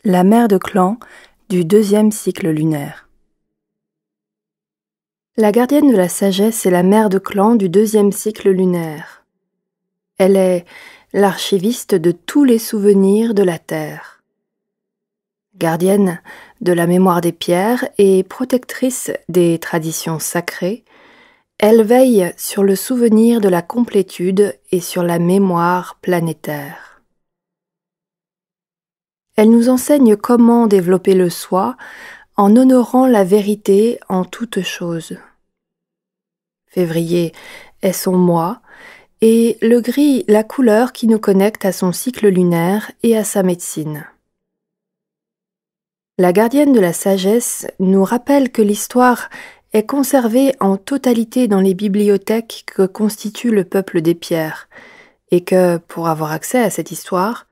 La mère de clan du deuxième cycle lunaire. La gardienne de la sagesse est la mère de clan du deuxième cycle lunaire. Elle est l'archiviste de tous les souvenirs de la Terre. Gardienne de la mémoire des pierres et protectrice des traditions sacrées, elle veille sur le souvenir de la complétude et sur la mémoire planétaire. Elle nous enseigne comment développer le soi en honorant la vérité en toutes choses. Février est son mois et le gris la couleur qui nous connecte à son cycle lunaire et à sa médecine. La gardienne de la sagesse nous rappelle que l'histoire est conservée en totalité dans les bibliothèques que constitue le peuple des pierres et que, pour avoir accès à cette histoire,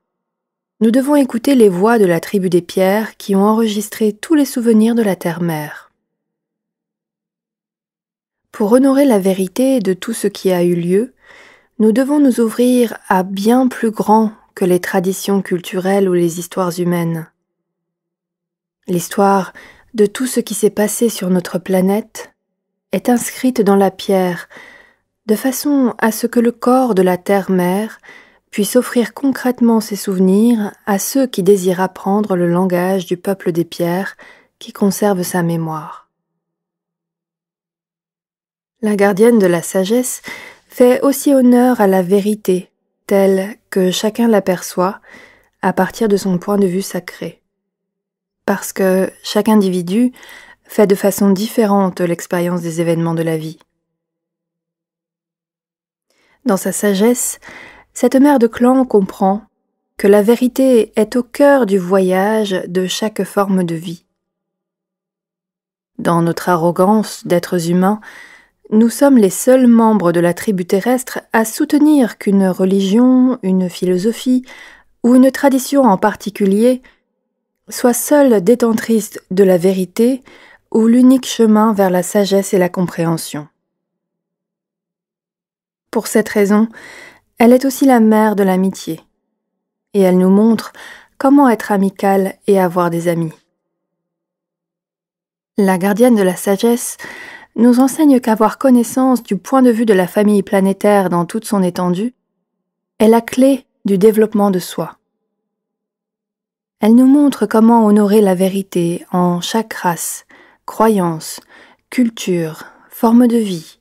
nous devons écouter les voix de la tribu des pierres qui ont enregistré tous les souvenirs de la terre-mère. Pour honorer la vérité de tout ce qui a eu lieu, nous devons nous ouvrir à bien plus grand que les traditions culturelles ou les histoires humaines. L'histoire de tout ce qui s'est passé sur notre planète est inscrite dans la pierre, de façon à ce que le corps de la terre-mère puisse offrir concrètement ses souvenirs à ceux qui désirent apprendre le langage du peuple des pierres qui conserve sa mémoire. La gardienne de la sagesse fait aussi honneur à la vérité, telle que chacun l'aperçoit à partir de son point de vue sacré. Parce que chaque individu fait de façon différente l'expérience des événements de la vie. Dans sa sagesse, cette mère de clan comprend que la vérité est au cœur du voyage de chaque forme de vie. Dans notre arrogance d'êtres humains, nous sommes les seuls membres de la tribu terrestre à soutenir qu'une religion, une philosophie ou une tradition en particulier soit seule détentrice de la vérité ou l'unique chemin vers la sagesse et la compréhension. Pour cette raison, elle est aussi la mère de l'amitié, et elle nous montre comment être amicale et avoir des amis. La gardienne de la sagesse nous enseigne qu'avoir connaissance du point de vue de la famille planétaire dans toute son étendue est la clé du développement de soi. Elle nous montre comment honorer la vérité en chaque race, croyance, culture, forme de vie,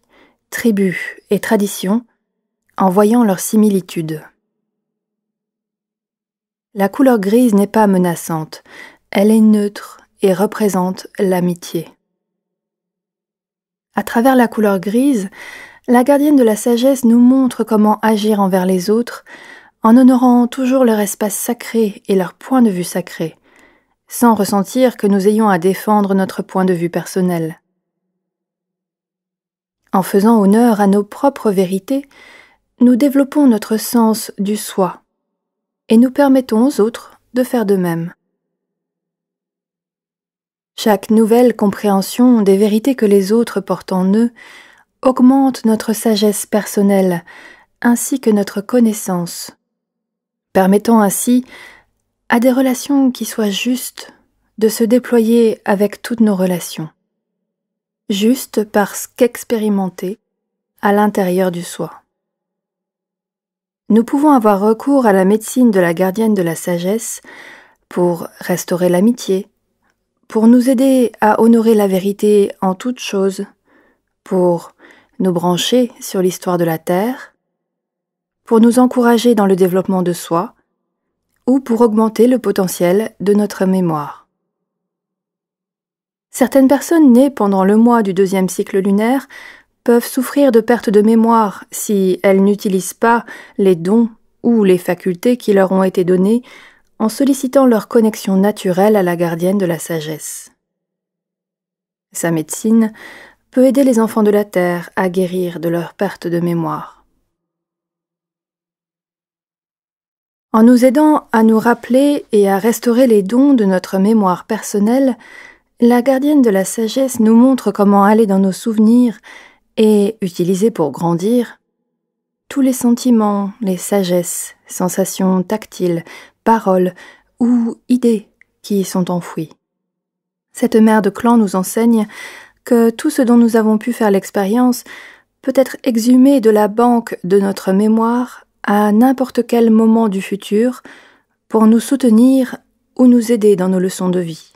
tribu et tradition, en voyant leurs similitudes. La couleur grise n'est pas menaçante, elle est neutre et représente l'amitié. À travers la couleur grise, la gardienne de la sagesse nous montre comment agir envers les autres en honorant toujours leur espace sacré et leur point de vue sacré, sans ressentir que nous ayons à défendre notre point de vue personnel. En faisant honneur à nos propres vérités, nous développons notre sens du soi et nous permettons aux autres de faire de même. Chaque nouvelle compréhension des vérités que les autres portent en eux augmente notre sagesse personnelle ainsi que notre connaissance, permettant ainsi à des relations qui soient justes de se déployer avec toutes nos relations, justes parce qu'expérimentées à l'intérieur du soi. Nous pouvons avoir recours à la médecine de la gardienne de la sagesse pour restaurer l'amitié, pour nous aider à honorer la vérité en toutes choses, pour nous brancher sur l'histoire de la Terre, pour nous encourager dans le développement de soi, ou pour augmenter le potentiel de notre mémoire. Certaines personnes nées pendant le mois du deuxième cycle lunaire peuvent souffrir de perte de mémoire si elles n'utilisent pas les dons ou les facultés qui leur ont été données en sollicitant leur connexion naturelle à la gardienne de la sagesse. Sa médecine peut aider les enfants de la Terre à guérir de leur perte de mémoire. En nous aidant à nous rappeler et à restaurer les dons de notre mémoire personnelle, la gardienne de la sagesse nous montre comment aller dans nos souvenirs et utiliser pour grandir tous les sentiments, les sagesses, sensations tactiles, paroles ou idées qui y sont enfouis. Cette mère de clan nous enseigne que tout ce dont nous avons pu faire l'expérience peut être exhumé de la banque de notre mémoire à n'importe quel moment du futur pour nous soutenir ou nous aider dans nos leçons de vie.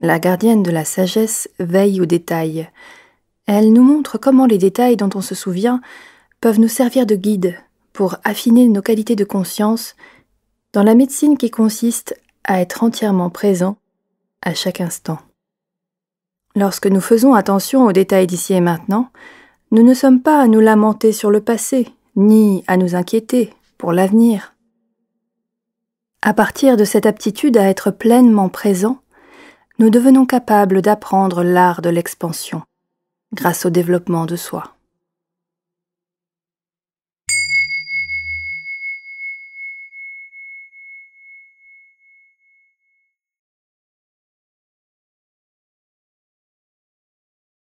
La gardienne de la sagesse veille aux détails. Elle nous montre comment les détails dont on se souvient peuvent nous servir de guide pour affiner nos qualités de conscience dans la médecine qui consiste à être entièrement présent à chaque instant. Lorsque nous faisons attention aux détails d'ici et maintenant, nous ne sommes pas à nous lamenter sur le passé, ni à nous inquiéter pour l'avenir. À partir de cette aptitude à être pleinement présent, nous devenons capables d'apprendre l'art de l'expansion, grâce au développement de soi.